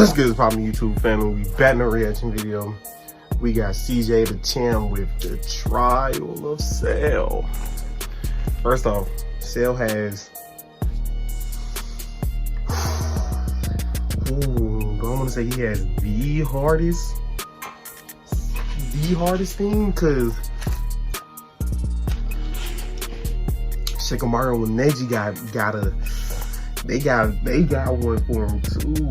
What's good, poppin' YouTube family? We back in a reaction video. We got cjdachamp with the trial of Cell. First off, Cell has I want to say he has the hardest thing, because Shikamaru and Neji they got one for him too.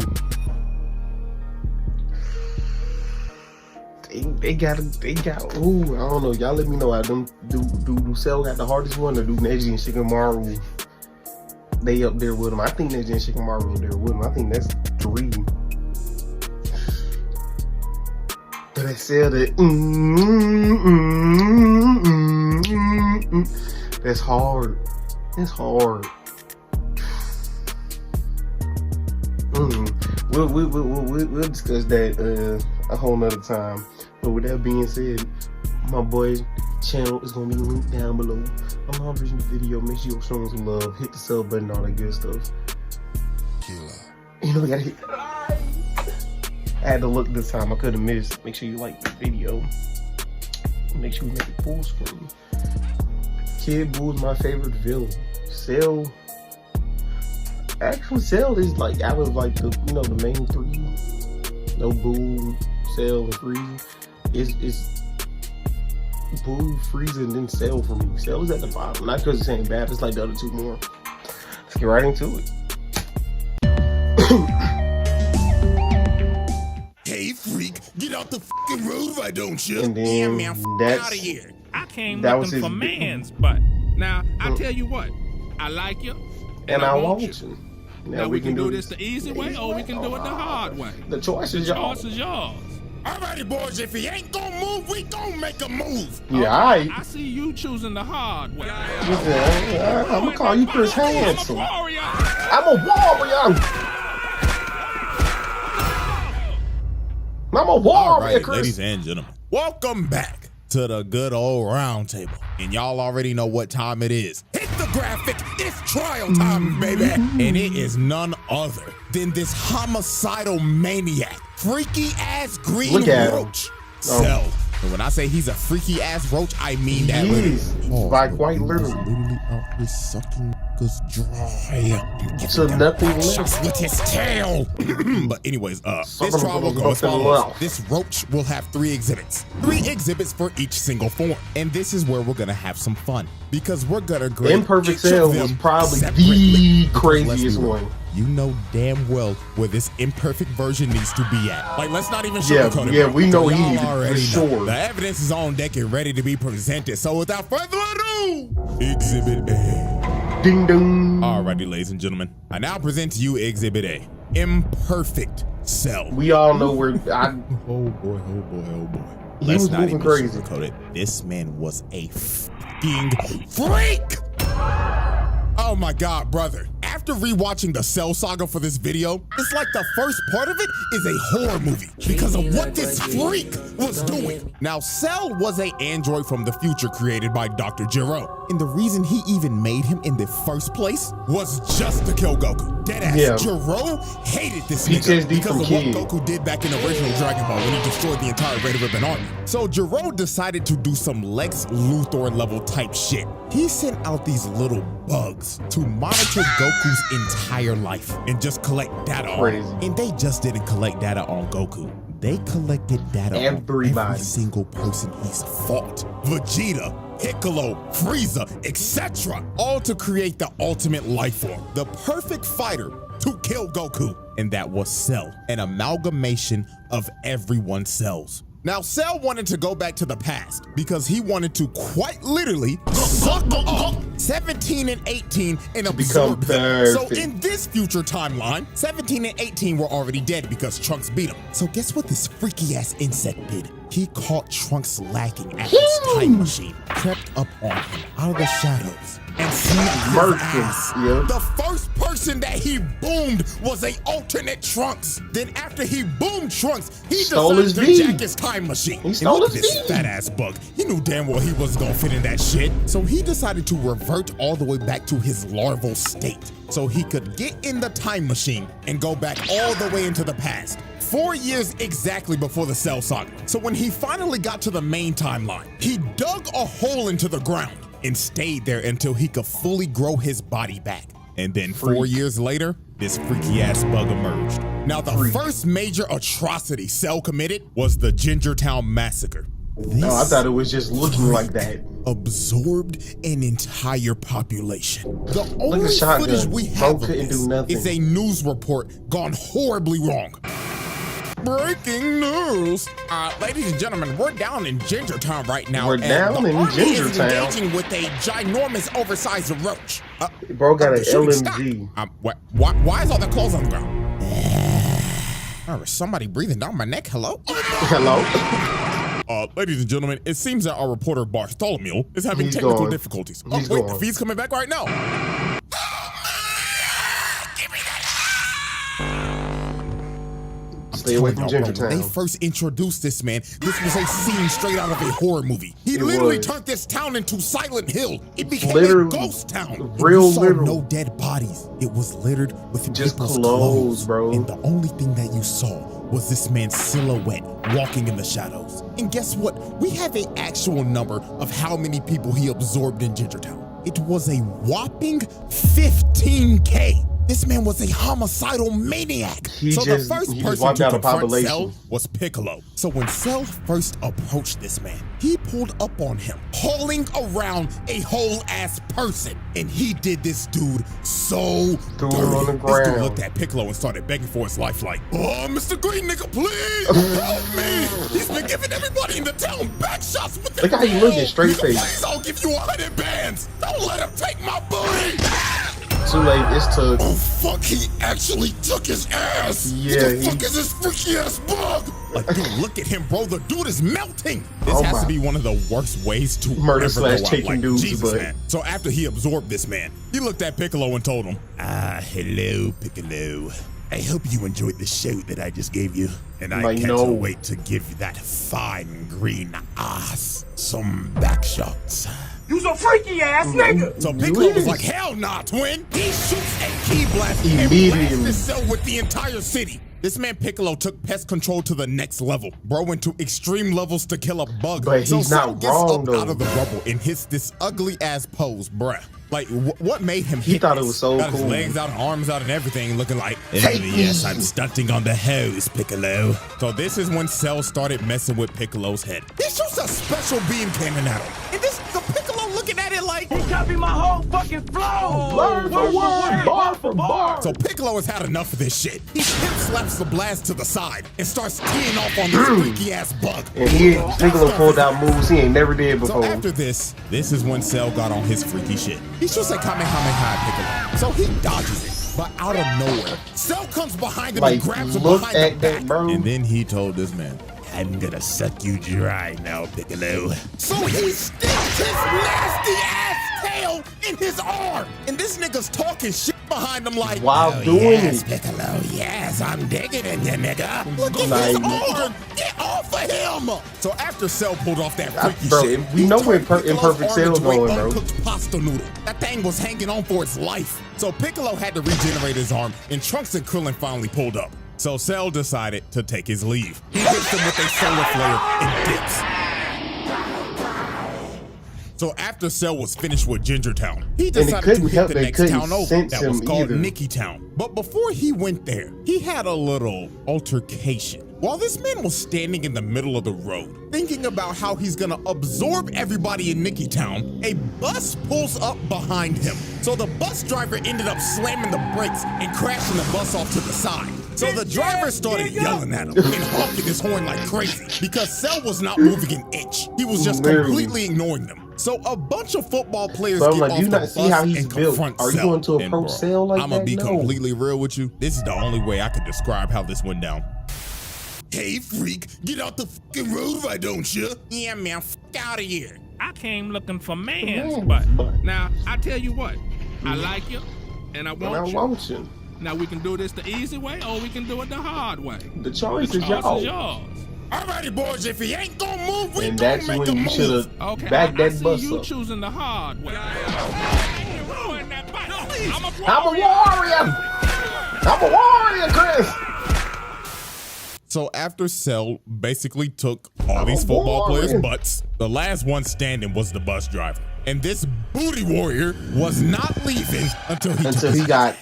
They got ooh, I don't know, y'all let me know. I do Cell got the hardest one, or do Neji and Shikamaru they up there with him? I think Neji and Shikamaru up there with him. I think that's 3. But I said that that's hard. It's hard. We'll discuss that a whole nother time. But with that being said, my boy's channel is gonna be linked down below. I'm on the video. Make sure you're showing some love. Hit the sub button, all that good stuff. You know, we gotta hit. I had to look this time. I could have missed. Make sure you like the video. Make sure we make it full screen. Kid Boo's my favorite villain. Cell. Actually, Cell is like out of like the the main 3. No, Boo, Cell, and Frieza. It's Boo, Frieza, and then Cell for me. Cell is at the bottom. Not because it's ain't bad. It's like the other 2 more. Let's get right into it. Hey freak, get out the fucking road, why don't you? And then yeah, man, out of here. I came looking for man's butt. Now, I tell you what, I like you, and I want you. Now we can do this the easy way, or we can do it the hard way. The choice is yours. Alrighty, boys, if he ain't gonna move, we gonna make a move. Yeah, I see you choosing the hard way. I'm gonna call you Chris Handsome. I'm a warrior, Alright, Chris. ladies and gentlemen, welcome back to the good old round table. And y'all already know what time it is. Hit the graphic, it's trial time, baby. And it is none other than this homicidal maniac, freaky ass green roach, Cell. And when I say he's a freaky ass roach, I mean that literally. Like quite literally. Literally out here sucking niggas dry. So nothing left with his tail. But anyways, this trial will go as follows. This roach will have 3 exhibits. 3 exhibits for each single form. And this is where we're gonna have some fun, because we're gonna grade Imperfect Cell was probably the craziest one. You know damn well where this imperfect version needs to be at. Like, let's not even sugarcoat it. Yeah, we know we he already for sure. The evidence is on deck and ready to be presented. So without further ado, Exhibit A. Ding dong. Alrighty, ladies and gentlemen, I now present to you Exhibit A. Imperfect Cell. We all know where Oh boy. Let's not even crazy. Sugarcoat it. This man was a fucking freak. Oh my God, brother. After rewatching the Cell saga for this video, it's like the first part of it is a horror movie because of what this freak was doing. Now, Cell was an android from the future created by Dr. Gero. And the reason he even made him in the first place was just to kill Goku. Deadass. Yeah. Gero hated this nigga because of what Goku did back in the original Dragon Ball when he destroyed the entire Red Ribbon Army. So Gero decided to do some Lex Luthor level type shit. He sent out these little bugs to monitor Goku's entire life and just collect data on him. And they just didn't collect data on Goku. They collected data on every single person he's fought. Vegeta, Piccolo, Frieza, etc. All to create the ultimate life form, the perfect fighter to kill Goku. And that was Cell, an amalgamation of everyone's cells. Now, Cell wanted to go back to the past because he wanted to quite literally suck up 17 and 18 and absorb them. So in this future timeline, 17 and 18 were already dead because Trunks beat him. So guess what this freaky ass insect did? He caught Trunks lacking at his time machine, crept up on him out of the shadows, and snapped his ass. The first person person that he boomed was a alternate Trunks. Then after he boomed Trunks, he Stole decided his to V. jack his time machine. He stole look his at this V. fat ass bug. He knew damn well he wasn't gonna fit in that shit. So he decided to revert all the way back to his larval state so he could get in the time machine and go back all the way into the past. 4 years exactly before the Cell Saga. So when he finally got to the main timeline, he dug a hole into the ground and stayed there until he could fully grow his body back. And then 4 years later, this freaky ass bug emerged. Now the first major atrocity Cell committed was the Gingertown Massacre. No, I thought it was just looking like that. Absorbed an entire population. The only Shotgun. footage we have of couldn't do this nothing. is a news report gone horribly wrong. Breaking news! Ladies and gentlemen, we're down in Gingertown right now. We're down in Gingertown. Engaging with a ginormous, oversized roach. Bro got an shooting LMG. Why is all the clothes on the ground? Is somebody breathing down my neck? Hello? Hello? Ladies and gentlemen, it seems that our reporter Bartholomew is having technical difficulties. He's wait, gone. the feed's coming back right now. Stay away from Gingertown. When they first introduced this man, this was a scene straight out of a horror movie. He literally turned this town into Silent Hill. It became a ghost town. Real saw literal. no dead bodies. It was littered with Just people's clothes, bro. And the only thing that you saw was this man's silhouette walking in the shadows. And guess what? We have an actual number of how many people he absorbed in Gingertown. It was a whopping 15K. This man was a homicidal maniac. The first person to confront Cell was Piccolo. So when Cell first approached this man, he pulled up on him, hauling around a whole ass person. And he did this dude so dirty. This dude looked at Piccolo and started begging for his life like, "Oh, Mr. Green nigga, please help me. He's been giving everybody in the town back shots with the Look how you looking, straight face. Please, I'll give you 100 bands. Don't let him take my booty." Too late, it's took. Oh fuck, he actually took his ass. Yeah, what the fuck is this freaky ass bug? Like, dude, look at him, bro. The dude is melting. This Oh has my. to be one of the worst ways to Murder ever slash go out. taking Like, dudes, Jesus, but- man. So after he absorbed this man, he looked at Piccolo and told him, hello, Piccolo. I hope you enjoyed the show that I just gave you. And I can't wait to give that fine green ass some back shots. You some freaky ass nigga! So Piccolo was like, hell nah, twin. He shoots a key blast and blasts the cell with the entire city. This man Piccolo took pest control to the next level. Bro went to extreme levels to kill a bug. But so he's Cell not gets wrong, up though. out of the rubble and hits this ugly ass pose, bruh. Like, what made him He hit thought this? it was so Got his cool. legs out, arms out, and everything, looking like, Take yes, me. I'm stunting on the hose, Piccolo. So this is when Cell started messing with Piccolo's head. He shoots a special beam cannon at him. And the Piccolo looking at it like, He copied my whole fucking flow! Word for word, bar for bar. So Piccolo has had enough of this shit. He hip slaps the blast to the side and starts teeing off on this freaky ass bug. And Piccolo pulled out moves he ain't never did before. So after this is when Cell got on his freaky shit. He shoots a Kamehameha at Piccolo. So he dodges it, but out of nowhere, Cell comes behind him and grabs him look behind at the that, back. bro. And then he told this man, I'm gonna suck you dry now, Piccolo. So he sticks his nasty ass tail in his arm. And this nigga's talking shit behind him like, While doing yes, it. Piccolo, yes, I'm digging in you, nigga. Look at his arm. Get off of him. So after Cell pulled off that freaky Bro, shit, we he know where turned Piccolo's Imperfect arm Cell's into a going, bro. uncooked pasta noodle. That thing was hanging on for its life. So Piccolo had to regenerate his arm, and Trunks and Krillin finally pulled up. So Cell decided to take his leave. He hits him with a solar flare and dips. So after Cell was finished with Gingertown, he decided to hit the next town over that was called Nickytown. But before he went there, he had a little altercation. While this man was standing in the middle of the road, thinking about how he's gonna absorb everybody in Nickytown, a bus pulls up behind him. So the bus driver ended up slamming the brakes and crashing the bus off to the side. So the driver started yelling at him and honking his horn like crazy because Cell was not moving an inch. He was just completely ignoring them. So a bunch of football players get off the bus and confront Are you Cell. going to And approach bro, Cell like I'm that? gonna be No. completely real with you. This is the only way I could describe how this went down. Hey, freak, get out the fucking road, why don't you? Yeah, man, f out of here. I came looking for man's butt. Now, I tell you what, I like you, And I And I want you. want you. Now we can do this the easy way or we can do it the hard way. The choice The is choice is yours. yours. Alrighty, boys, if he ain't gonna move, we And gonna that's make when a you move. should have Okay, backed I that see bus you up. choosing the hard way. Ruin that bike. I'm a I'm a warrior. I'm a warrior, Chris. So after Cell basically took all these football players' warrior. butts, the last one standing was the bus driver. And this booty warrior was not leaving until he got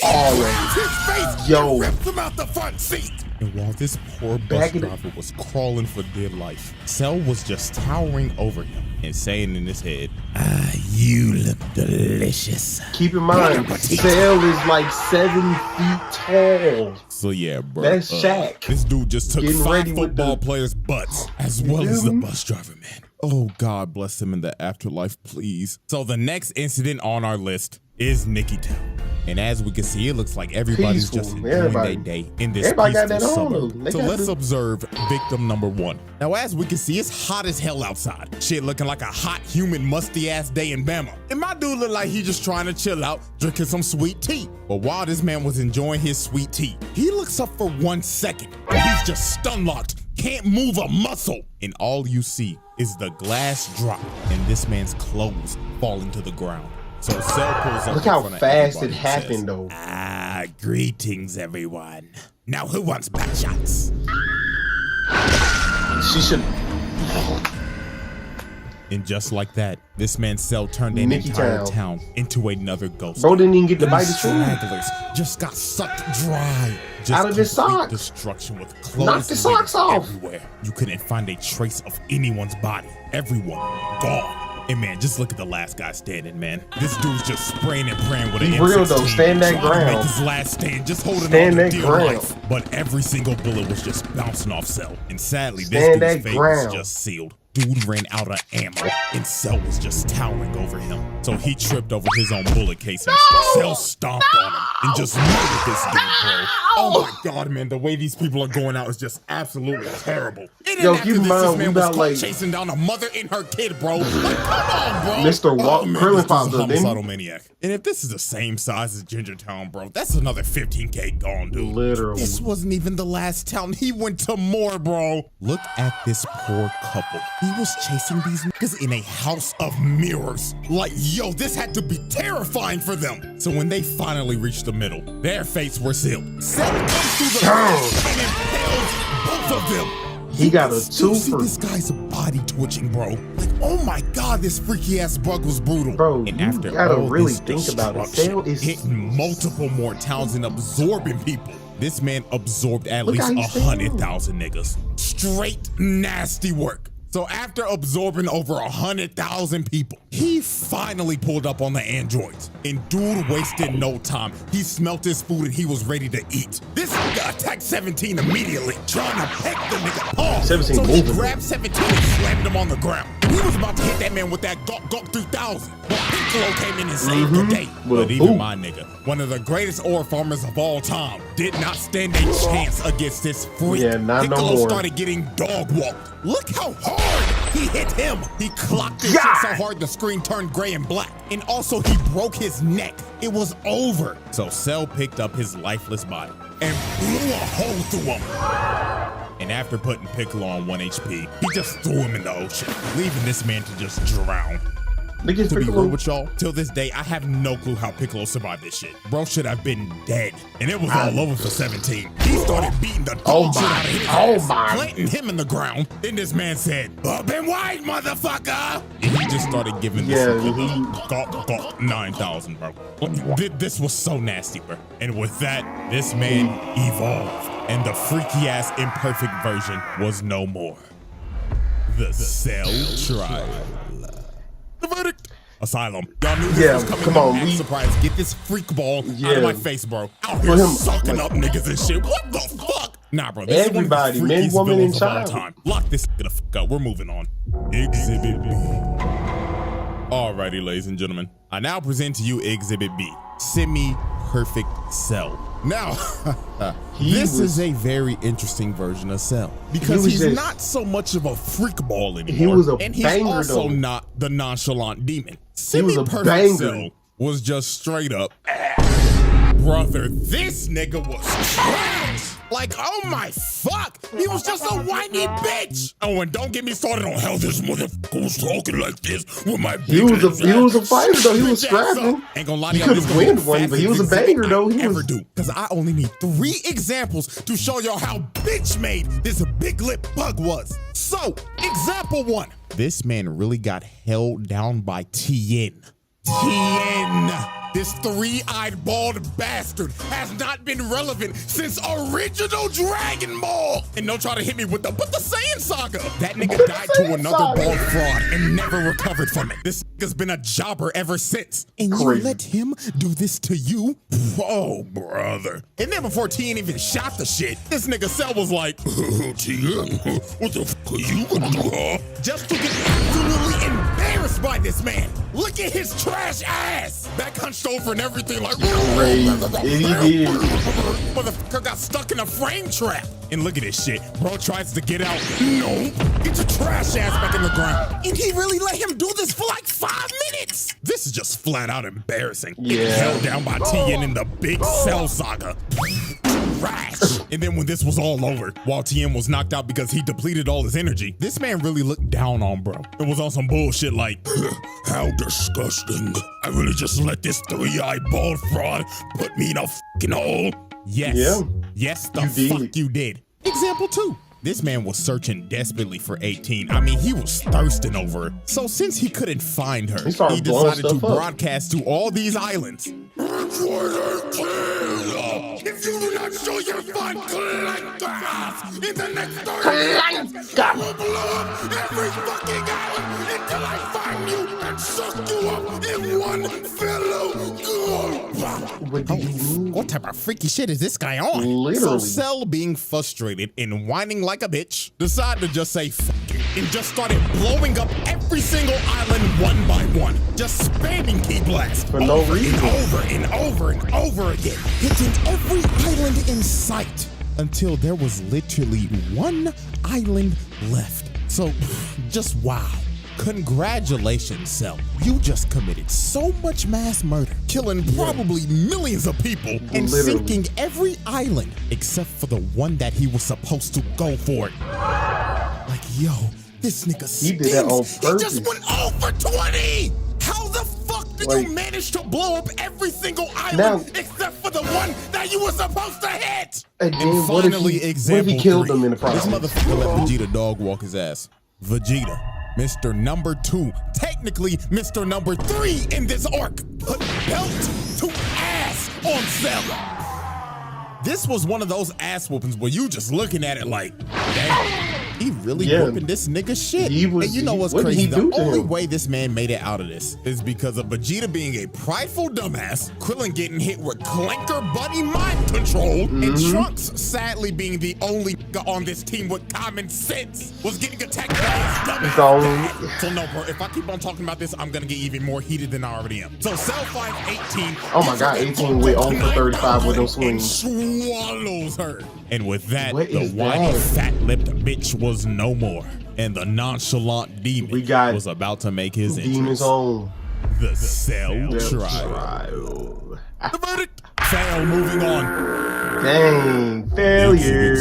all of his face. Yo. Ripped him out the front seat. And while this poor bus driver was crawling for dear life, Cell was just towering over him and saying in his head, you look delicious. Keep in mind, Cell is like 7 feet tall. So yeah, bro. That's Shaq. This dude just took Getting 5 ready with football the- players' butts, as well as the bus driver, man. Oh, God bless him in the afterlife, please. So the next incident on our list is Nicky Town. And as we can see, it looks like everybody's just Peaceful. enjoying Everybody. their day in this Everybody got peaceful that on, suburb. though. They So got let's the- observe victim number 1. Now, as we can see, it's hot as hell outside. Shit looking like a hot, humid, musty-ass day in Bama. And my dude looked like he just trying to chill out, drinking some sweet tea. But while this man was enjoying his sweet tea, he looks up for 1 second, and he's just stun-locked, can't move a muscle. And all you see is the glass drop and this man's clothes falling to the ground. So Cell pulls up. Look in how front of fast everybody it and says, happened, though. Greetings, everyone. Now, who wants back shots? She should. And just like that, this man's Cell turned an Nicky entire Town. town into another ghost. Bro didn't even get to bite the These tree. stragglers just got sucked dry. Just Out of his complete socks. destruction with clothes Knocked the socks littered off. everywhere. You couldn't find a trace of anyone's body. Everyone gone. And man, just look at the last guy standing, man. This dude's just spraying and praying with an Be M16. real, though. Stand that trying to make ground. his last stand, just holding Stand on that to dear ground. life. But every single bullet was just bouncing off Cell. And sadly, Stand this that dude's fate ground. was just sealed. Dude ran out of ammo, and Cell was just towering over him. So he tripped over his own bullet casing. Cell stomped on him and just murdered this dude, bro. Oh my God, man, the way these people are going out is just absolutely terrible. And then Yo, after keep in this, mind, this we man was about, caught like- chasing down a mother and her kid, bro. Like, come on, bro. Mr. Man, Krillin this popped dude's a up, didn't he? homicidal maniac. And if this is the same size as Ginger Town, bro, that's another 15K gone, dude. Literally. This wasn't even the last town. He went to more, bro. Look at this poor couple. He was chasing these niggas in a house of mirrors. Like, yo, this had to be terrifying for them. So when they finally reached the middle, their fates were sealed. Cell comes through the middle and impales both of them. He got a Still see twofer. this guy's body twitching, bro. Like, oh my God, this freaky ass bug was brutal. Bro, and you after gotta all really this think about it. destruction, Cell is- hitting multiple more towns and absorbing people. This man absorbed at Look least how he's standing. 100,000 niggas. Straight nasty work. So after absorbing over 100,000 people, he finally pulled up on the androids. And dude wasted no time. He smelt his food and he was ready to eat. This nigga attacked 17 immediately, trying to peck the nigga off. 17 so he moving. grabbed 17 and slammed him on the ground. He was about to hit that man with that Gawk 3000. But Piccolo came in and saved the day. With a But even boot. my nigga, one of the greatest ore farmers of all time, did not stand a chance against this freak. Yeah, not no Piccolo more. started getting dog walked. Look how hard he hit him. He clocked his shit so hard the screen turned gray and black. And also he broke his neck. It was over. So Cell picked up his lifeless body and blew a hole through him. And after putting Piccolo on 1 HP, he just threw him in the ocean, leaving this man to just drown. Look at To be Piccolo. real with y'all, till this day, I have no clue how Piccolo survived this shit. Bro should have been dead. And it was all over for 17. He started beating the dog shit out of his ass, planting him in the ground. Then this man said, up and wide, motherfucker! And he just started giving this Gawk 9,000, bro. This was so nasty, bro. And with that, this man evolved. And the freaky-ass Imperfect version was no more. The Cell Trial. The verdict. Asylum. Y'all knew this was coming. Come on, I'm surprised. Get this freak ball out of my face, bro. Out For here him, sucking up niggas and shit. What the fuck? Nah, bro. This Everybody, is one of the men, freakiest woman, villains and of all child. time. Lock this nigga the fuck up. We're moving on. Exhibit B. Alrighty, ladies and gentlemen. I now present to you Exhibit B. Semi-perfect Cell. Now, this is a very interesting version of Cell because he's not so much of a freak ball anymore. He was a and he's banger, also though. not the nonchalant demon. He was a Semi-perfect banger. Cell was just straight up Brother, this nigga was trash. Like, oh my fuck, he was just a whiny bitch. Oh, and don't get me started on how this motherfucker was talking like this with my big He was a fighter though. He was scrapping. Ain't gonna lie to He y'all, could have won one, but he was a banger though. He was. Because I only need 3 examples to show y'all how bitch made this big lip bug was. So, example 1. This man really got held down by Tien. This 3-eyed bald bastard has not been relevant since original Dragon Ball. And don't try to hit me with the Saiyan saga. That nigga died to another bald fraud and never recovered from it. This nigga's been a jobber ever since. And you let him do this to you? Oh, brother. And then before Tien even shot the shit, this nigga Cell was like, Tien, what the fuck are you gonna do, huh? Just to get absolutely embarrassed by this man. Look at his trash ass. Back hunched over and everything like, motherfucker got stuck in a frame trap. And look at this shit. Bro tries to get out. No, get your trash ass back in the ground. And he really let him do this for like 5 minutes. This is just flat out embarrassing. Yeah. Held down by Tien in the big Cell saga. Trash. And then when this was all over, while Tien was knocked out because he depleted all his energy, this man really looked down on bro. It was on some bullshit like, how disgusting. I really just let this 3-eyed bald fraud put me in a fucking hole. Yes. Yeah. Yes, the fuck you did. Example 2. This man was searching desperately for 18. I mean, he was thirsting over her. So since he couldn't find her, he decided to broadcast to all these islands. If you do not show your fun class in the next 30 seconds, I will blow up every fucking island until I find you and suck you up in one fellow go. What type of freaky shit is this guy on? Literally. So Cell, being frustrated and whining like a bitch, decided to just say fuck it and just started blowing up every single island one by one, just spamming key blast for no reason, and over and over and over again, hitting every island in sight until there was literally 1 island left. So just wow. Congratulations, Cell. You just committed so much mass murder, killing probably millions of people and sinking every island except for the one that he was supposed to go for. Like, yo, this nigga stinks. He did that on purpose. He just went over 20. How the fuck did you manage to blow up every single island except for the one that you were supposed to hit? And finally, example 3. He killed them in the process? This motherfucker let Vegeta dog walk his ass. Vegeta, Mr. Number 2, technically Mr. Number 3 in this arc, put belt to ass on Cell. This was one of those ass whoopings where you just looking at it like, damn. He really whooping this nigga shit. And you know what's crazy? The only way this man made it out of this is because of Vegeta being a prideful dumbass, Krillin getting hit with clanker buddy mind control, and Trunks sadly being the only nigga on this team with common sense was getting attacked by his dumbass. So no, bro, if I keep on talking about this, I'm gonna get even more heated than I already am. So Cell 518. Oh my god, 18 went on for 35 with those swings. Swallows her. And with that, the whiny fat-lipped bitch was no more. And the nonchalant demon was about to make his entrance. The Cell trial. The verdict. Fail, moving on. Dang, failure.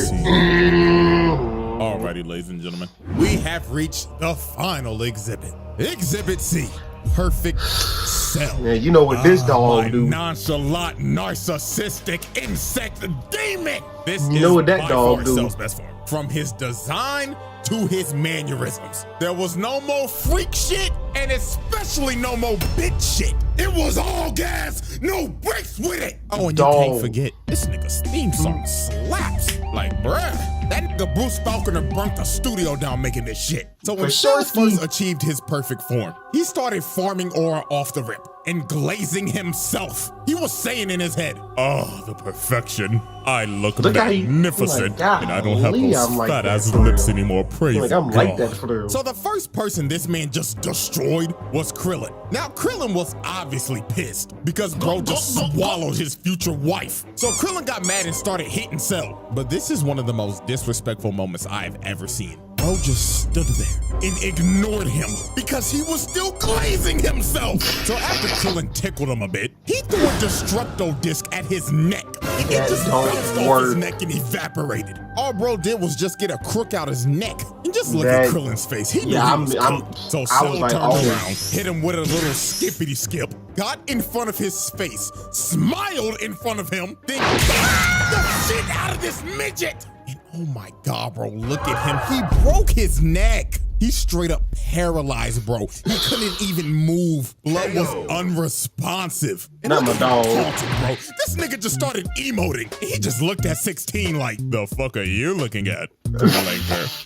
Alrighty, ladies and gentlemen. We have reached the final exhibit. Exhibit C. Perfect Cell. Yeah, you know what this dog do. Nonchalant, narcissistic insect demon. This you know what that dog do. Cell's best form. From his design to his mannerisms. There was no more freak shit, and especially no more bitch shit. It was all gas, no breaks with it. Oh, and you can't forget, this nigga's theme song slaps. Like, bruh, that nigga Bruce Falconer burnt the studio down making this shit. So when Cell first achieved his perfect form, he started farming aura off the rip and glazing himself. He was saying in his head, oh, the perfection. I look magnificent, and I don't have those fat ass lips anymore. Praise God. Like that for real. So the first person this man just destroyed was Krillin. Now Krillin was obviously pissed because bro just swallowed his future wife. So Krillin got mad and started hitting Cell. But this is one of the most disrespectful moments I've ever seen. bro just stood there and ignored him because he was still glazing himself. So after Krillin tickled him a bit, he threw a Destructo disc at his neck. And it just bounced off his neck and evaporated. All bro did was just get a crook out his neck. And just look at Krillin's face. He knew he was cooked. So Cell turned around, hit him with a little skippity skip, got in front of his face, smiled in front of him, then got the shit out of this midget. And oh my God, bro, look at him. He broke his neck. He's straight up paralyzed, bro. He couldn't even move. Blood was unresponsive. And not my dog. Bro. This nigga just started emoting. He just looked at 16 like, the fuck are you looking at?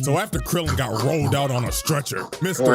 So after Krillin got rolled out on a stretcher, Mr.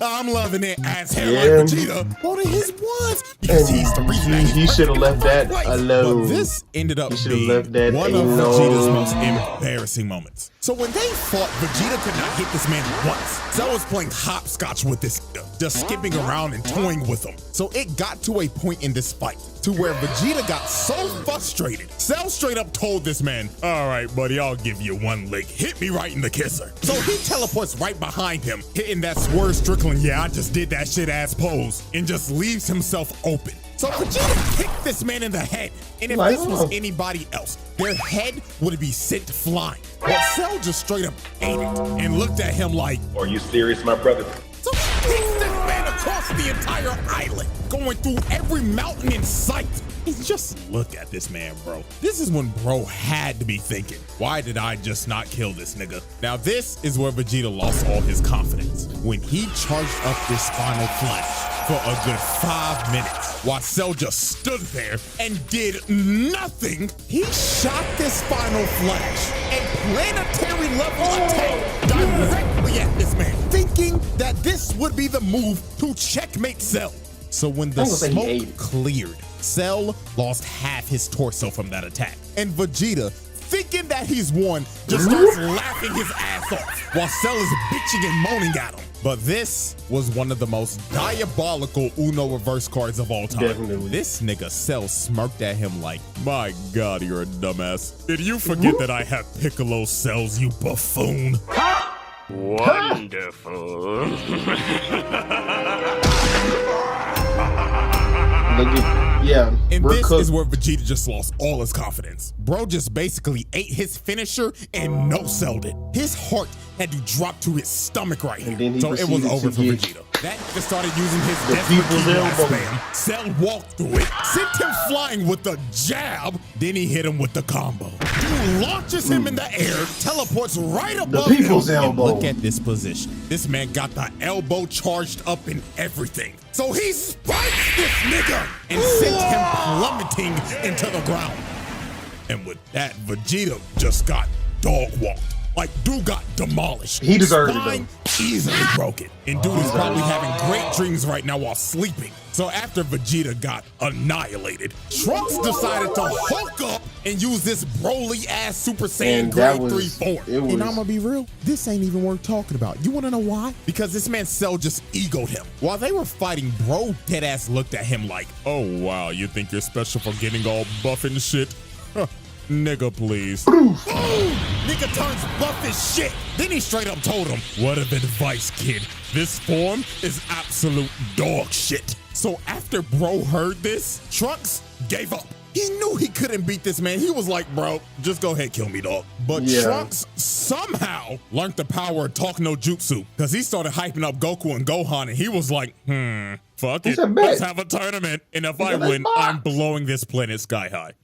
I'm loving it as hell like Vegeta wanted his ones because he's the reason that he should have left that alone. But this ended up being one of Vegeta's most embarrassing moments. So when they fought, Vegeta could not hit this man once. Cell was playing hopscotch with this, just skipping around and toying with him. So it got to a point in this fight to where Vegeta got so frustrated. Cell straight up told this man, all right, buddy, I'll give you one lick. Hit me right in the kisser. So he teleports right behind him, hitting that Swerve Strickland, yeah, I just did that shit ass pose, and just leaves himself open. So Vegeta kicked this man in the head, and if this was anybody else, their head would be sent flying. But Cell just straight up ate it and looked at him like, are you serious, my brother? So he kicks this man across the entire island, going through every mountain in sight. And just look at this man, bro. This is when bro had to be thinking, why did I just not kill this nigga? Now this is where Vegeta lost all his confidence. When he charged up this final flash for a good 5 minutes, while Cell just stood there and did nothing, he shot this final flash, a planetary level attack directly at this man, thinking that this would be the move to checkmate Cell. So when the smoke cleared, Cell lost half his torso from that attack. And Vegeta, thinking that he's won, just starts laughing his ass off while Cell is bitching and moaning at him. But this was one of the most diabolical Uno reverse cards of all time. Definitely. This nigga Cell smirked at him like, my God, you're a dumbass. Did you forget that I have Piccolo cells, you buffoon? Wonderful. Yeah. And this is where Vegeta just lost all his confidence. Bro just basically ate his finisher and no-selled it. His heart had to drop to his stomach right here. So it was over for Vegeta. That nigga started using his desperate spam. Cell walked through it, sent him flying with the jab, then he hit him with the combo. Dude launches him in the air, teleports right above him, and look at this position. This man got the elbow charged up and everything. So he spikes this nigga and sent him plummeting into the ground. And with that, Vegeta just got dog walked. Like, dude got demolished. He deserved it, though. Easily broken. And dude is probably having great dreams right now while sleeping. So after Vegeta got annihilated, Trunks decided to Hulk up and use this Broly-ass Super Saiyan Grade 3 form. And I'm gonna be real, this ain't even worth talking about. You wanna know why? Because this man Cell just egoed him. While they were fighting, bro deadass looked at him like, oh wow, you think you're special for getting all buff and shit? Huh. Nigga, please. Nigga turns buff as shit. Then he straight up told him, word of advice, kid. This form is absolute dog shit. So after bro heard this, Trunks gave up. He knew he couldn't beat this man. He was like, bro, just go ahead, kill me, dog. But Trunks somehow learned the power of talk no jutsu because he started hyping up Goku and Gohan, and he was like, fuck it. Let's have a tournament. And if I win, I'm blowing this planet sky high.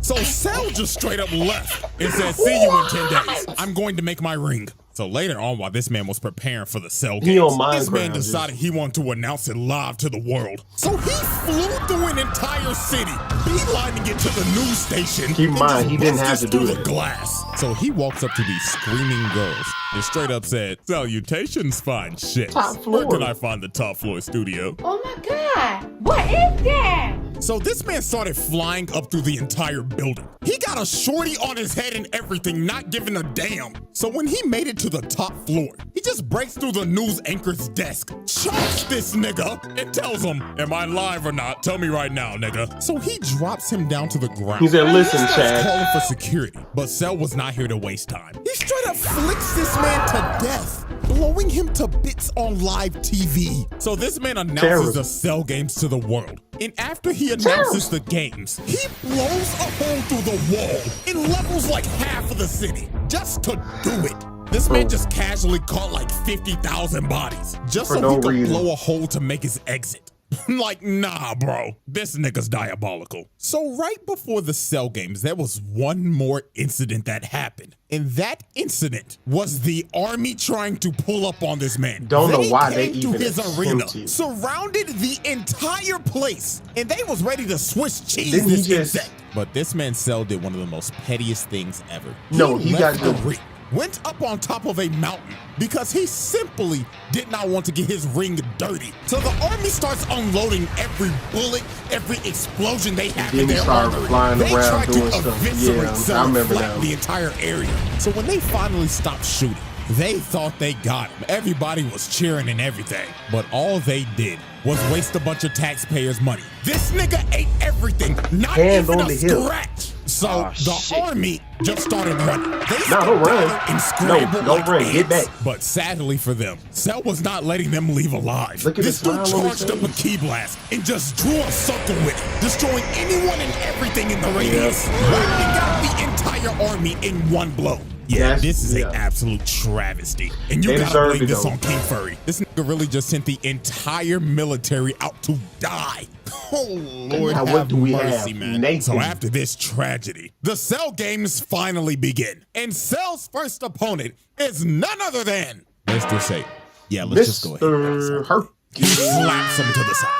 So Cell just straight up left and said, see you in 10 days. I'm going to make my ring. So later on, while this man was preparing for the Cell games, this man decided he wanted to announce it live to the world. So he flew through an entire city, beelining it to the news station. Keep in mind, he didn't have to do the glass. So he walks up to these screaming girls and straight up said, salutations, fine shit. Top floor. Where can I find the top floor studio? Oh my God, what is that? So this man started flying up through the entire building. He got a shorty on his head and everything, not giving a damn. So when he made it to the top floor, he just breaks through the news anchor's desk, chokes this nigga, and tells him, am I live or not? Tell me right now, nigga. So he drops him down to the ground. He said, listen, Chad. Calling for security, but Cell was not here to waste time. He straight up flicks this man to death, blowing him to bits on live TV. So this man announces the Cell games to the world. And after he announces the games, he blows a hole through the wall and levels like half of the city just to do it. This man just casually caught like 50,000 bodies just so he could blow a hole to make his exit. Like, nah, bro, this nigga's diabolical. So right before the Cell games, there was one more incident that happened. And that incident was the army trying to pull up on this man. Don't know why they came even to his arena, surrounded the entire place, and they was ready to Swiss cheese this insect. But this man Cell did one of the most pettiest things ever. No, he got the ring. Went up on top of a mountain because he simply did not want to get his ring dirty. So the army starts unloading every bullet, every explosion they have in their armory. They try to eviscerate Cell and flatten the entire area. So when they finally stopped shooting, they thought they got him. Everybody was cheering and everything. But all they did was waste a bunch of taxpayers' money. This nigga ate everything, not even a scratch. So the army just started running. They don't run. And scrambled don't run. Get back. But sadly for them, Cell was not letting them leave alive. This dude charged up a key blast and just drew a circle with it, destroying anyone and everything in the radius, wiping out the entire army in one blow. Yeah, this is an absolute travesty. And you gotta blame this on King Furry. This nigga really just sent the entire military out to die. Oh, Lord, have mercy, man. So after this tragedy, the Cell games finally begin. And Cell's first opponent is none other than, let's just say, yeah, let's just go ahead. He slaps him to the side.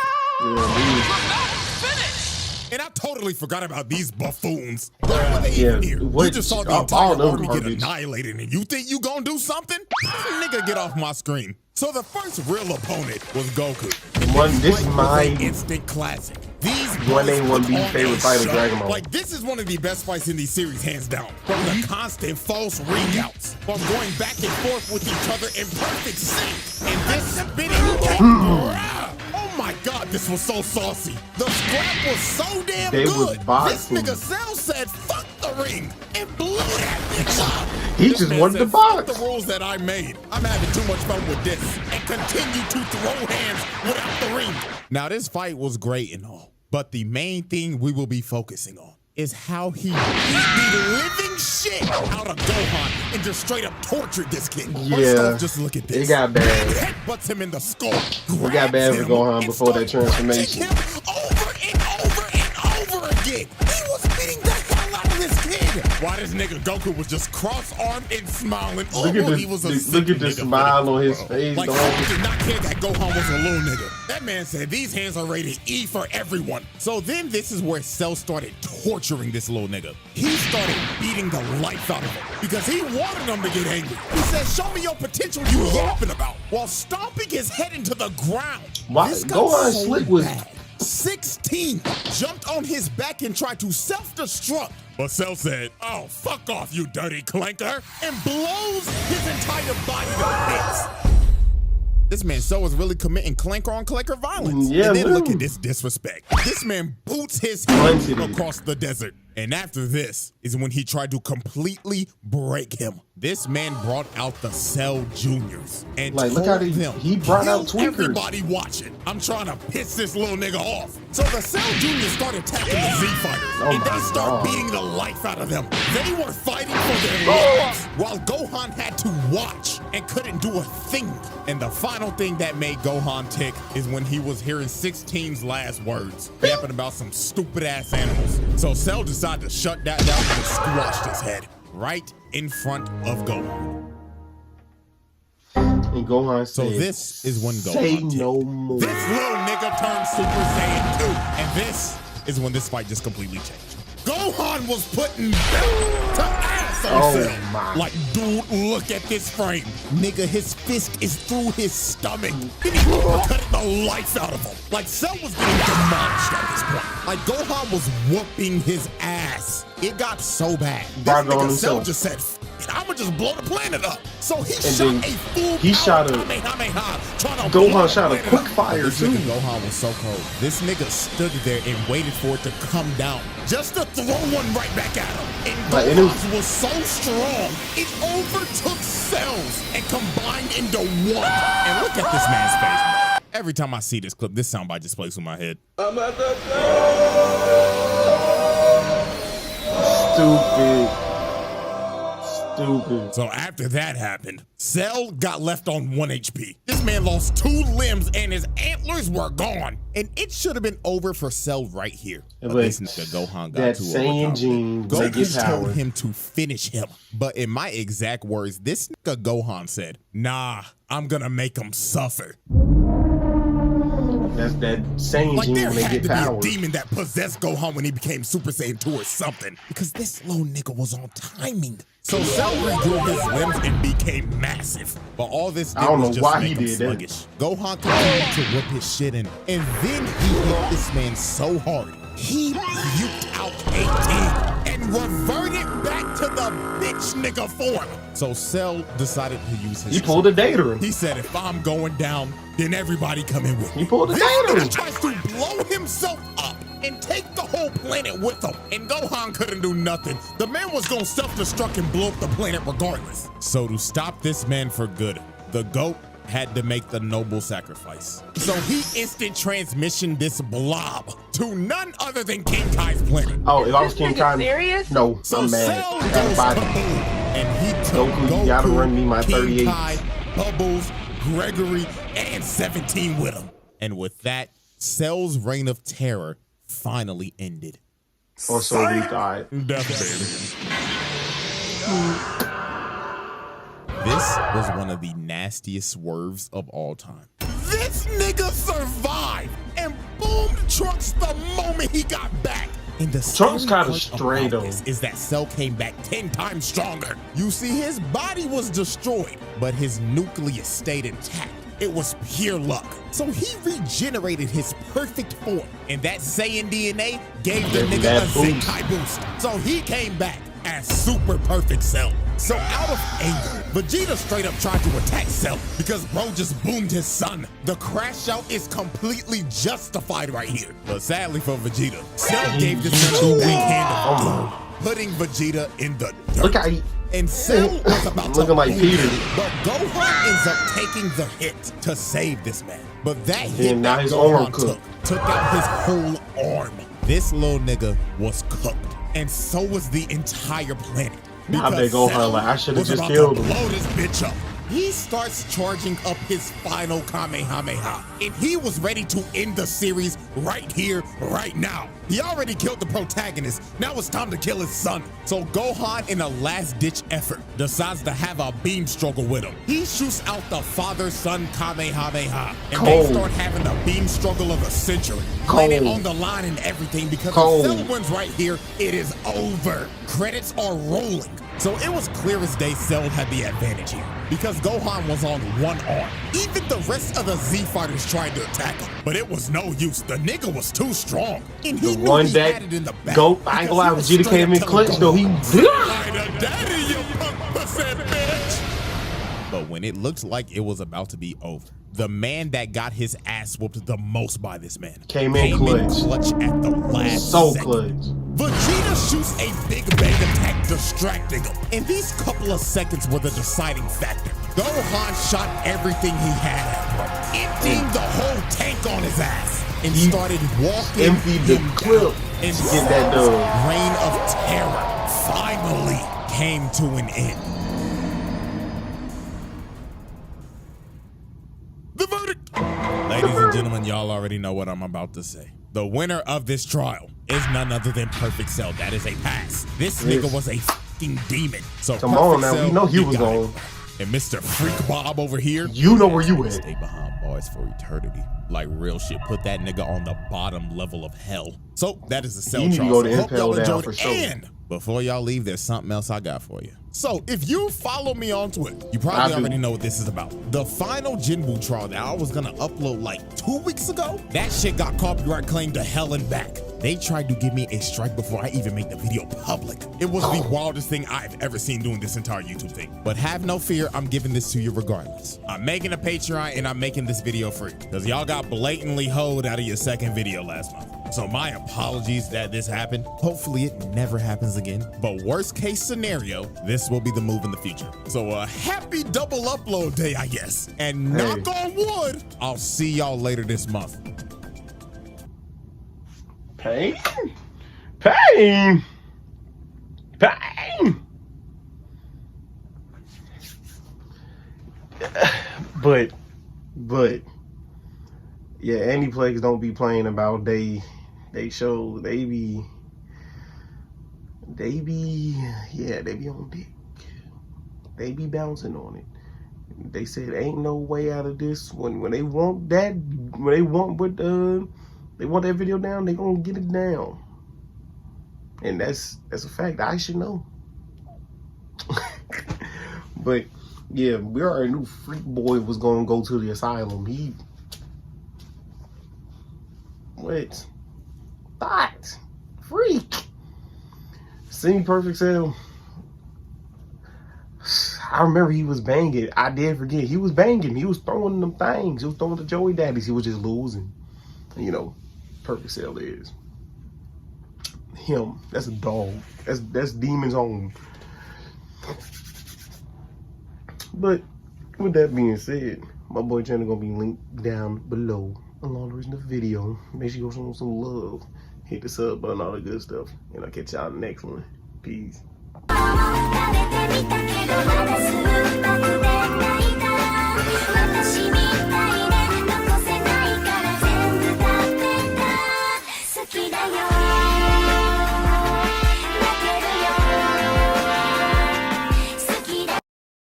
And I totally forgot about these buffoons. Why were they even here? You just saw the entire army get annihilated, and you think you gonna do something? Nigga, get off my screen. So the first real opponent was Goku. This is my instant classic. These 1A1B favorite fight of Dragon Ball. Like, this is one of the best fights in these series, hands down. From the constant false ring outs, from going back and forth with each other in perfect sync, and this spinning oh my God, this was so saucy. The scrap was so damn good. This nigga Cell said, fuck the ring, and blew that bitch up. He just wanted to box. The rules that I made. I'm having too much fun with this, and continue to throw hands without the ring. Now, this fight was great and all, but the main thing we will be focusing on is how he beat the living shit out of Gohan and just straight up tortured this kid. First off, just look at this. It got bad. Headbutts him in the skull. It got bad for Gohan before that transformation. Him over and over and over again. He was beating the hell out of this kid. Why this nigga Goku was just cross-armed and smiling. Look at the smile on his face. Like, Goku did not care that Gohan was a little nigga. That man said these hands are rated E for everyone. So then this is where Cell started torturing this little nigga. He started beating the life out of him because he wanted him to get angry. He said, show me your potential you yapping about, while stomping his head into the ground. Why? Gohan slick was bad. 16 jumped on his back and tried to self-destruct. But Cell said, oh, fuck off, you dirty clanker, and blows his entire body to bits. This man Cell was really committing clanker on clanker violence. Yeah, and then look at this disrespect. This man boots his head across the desert. And after this is when he tried to completely break him. This man brought out the Cell Juniors and look how he brought out tweakers. Everybody watching. I'm trying to piss this little nigga off. So the Cell Juniors started attacking the Z Fighters, and they start beating the life out of them. They were fighting for their lives, while Gohan had to watch and couldn't do a thing. And the final thing that made Gohan tick is when he was hearing 16's last words, yapping about some stupid ass animals. So Cell decided to shut that down and squashed his head right in front of Gohan. And Gohan said, so this is when Gohan say no more. This little nigga turned Super Saiyan 2. And this is when this fight just completely changed. Gohan was putting belt to ass flex on Cell. Like, dude, look at this frame. Nigga, his fist is through his stomach. Then he uppercutted the life out of him. Like, Cell was getting demolished at this point. Like, Gohan was whooping his ass. It got so bad. This nigga Cell just said, I'ma just blow the planet up. So he shot a Kamehameha. Gohan shot a quick fire too. Gohan was so cold. This nigga stood there and waited for it to come down, just to throw one right back at him. And Gohan's was so strong, it overtook Cells and combined into one. And look at this man's face. Every time I see this clip, this soundbite just plays through my head. Stupid. So after that happened, Cell got left on 1 HP. This man lost 2 limbs and his antlers were gone. And it should have been over for Cell right here. But this nigga Gohan got too overconfident. Goku told him to finish him. But in my exact words, this nigga Gohan said, nah, I'm gonna make him suffer. That's that Saiyan gene when they get power. Like, there had to be a demon that possessed Gohan when he became Super Saiyan 2 or something. Because this little nigga was on timing. So Cell regrew his limbs and became massive. But all this did was just make him sluggish. Gohan continued to whip his shit in. And then he hit this man so hard, he puked out 18 and reverted back to the bitch nigga form. So Cell decided to use his. He pulled a Data. He said, if I'm going down, then everybody come in with me. He pulled a Data. He tries to blow himself up and take the whole planet with him. And Gohan couldn't do nothing. The man was gonna self-destruct and blow up the planet regardless. So to stop this man for good, the GOAT had to make the noble sacrifice. So he instant transmission this blob to none other than King Kai's planet. Oh, if I was King Kai, serious? No, so I'm mad. Cell goes kaboom, and he took Goku, you gotta run me my King 38. Kai, Bubbles, Gregory, and 17 with him. And with that, Cell's reign of terror finally ended. Or so we thought. Death baby. This was one of the nastiest swerves of all time. This nigga survived and boomed Trunks the moment he got back. And the Trunks kind of straight up is that Cell came back 10 times stronger. You see, his body was destroyed, but his nucleus stayed intact. It was pure luck. So he regenerated his perfect form, and that Saiyan DNA gave the nigga a Zenkai boost. So he came back as super perfect Cell. So out of anger, Vegeta straight up tried to attack Cell because bro just boomed his son. The crash out is completely justified right here. But sadly for Vegeta, Cell gave this man a weak hand of doom, putting Vegeta in the dirt. Look how he... And Cell was about to looking like Peter. But Gohan ends up taking the hit to save this man. But that hit now that his Gohan arm took out his whole arm. This little nigga was cooked. And so was the entire planet. I bet Gohan like, I should have just killed him. Blow this bitch up. He starts charging up his final Kamehameha, and he was ready to end the series right here, right now. He already killed the protagonist. Now it's time to kill his son. So Gohan, in a last-ditch effort, decides to have a beam struggle with him. He shoots out the father-son Kamehameha, and they start having the beam struggle of the century. Planet on the line and everything, because if Cell wins right here, it is over. Credits are rolling. So it was clear as day Cell had the advantage here, because Gohan was on one arm. Even the rest of the Z fighters tried to attack him, but it was no use. The nigga was too strong. And he knew he had it in the back. GOAT, I ain't gonna lie, Vegeta came in clutch though. He daddy, you punk percent bitch. But when it looked like it was about to be over, the man that got his ass whooped the most by this man came in clutch at the last second. Clutch. Vegeta shoots a big bang attack, distracting him. And these couple of seconds were the deciding factor. Gohan shot everything he had at him, emptying the whole tank on his ass, and started walking emptied the clip and to get that done. Reign of terror finally came to an end. The verdict! Ladies and gentlemen, y'all already know what I'm about to say. The winner of this trial is none other than Perfect Cell. That is a pass. This nigga was a fucking demon. So come on now, we know he was on. And Mr. Freak Bob over here, you know where you at. Stay behind bars for eternity. Like real shit. Put that nigga on the bottom level of hell. So that is the Cell trial. You need to go to Impel down for sure. And before y'all leave, there's something else I got for you. So if you follow me on Twitter, you probably already know what this is about. The final Jinwoo trial that I was gonna upload like 2 weeks ago, that shit got copyright claimed to hell and back. They tried to give me a strike before I even make the video public. It was the wildest thing I've ever seen doing this entire YouTube thing. But have no fear, I'm giving this to you regardless. I'm making a Patreon and I'm making this video free because y'all got blatantly hoed out of your second video last month. So my apologies that this happened. Hopefully it never happens again. But worst case scenario, this will be the move in the future. So a happy double upload day, I guess. And knock on wood, I'll see y'all later this month. Pain. Pain. Pain. But yeah, Aniplex don't be playing about they show they be on dick. They be bouncing on it. They said ain't no way out of this. When they want that, when they want that video down, they gonna get it down. And that's a fact. I should know. But yeah, we already knew Freak Boy was gonna go to the asylum. Freak. Sing Perfect said, I remember he was banging. I did forget. He was banging. He was throwing them things. He was throwing the Joey Daddies. He was just losing. You know, Perfect Cell is him. That's a dog. That's Demon's own. But with that being said, my boy channel gonna be linked down below along the reason of the video. Make sure you go show some love. Hit the sub button, all the good stuff. And I'll catch y'all in the next one. Peace.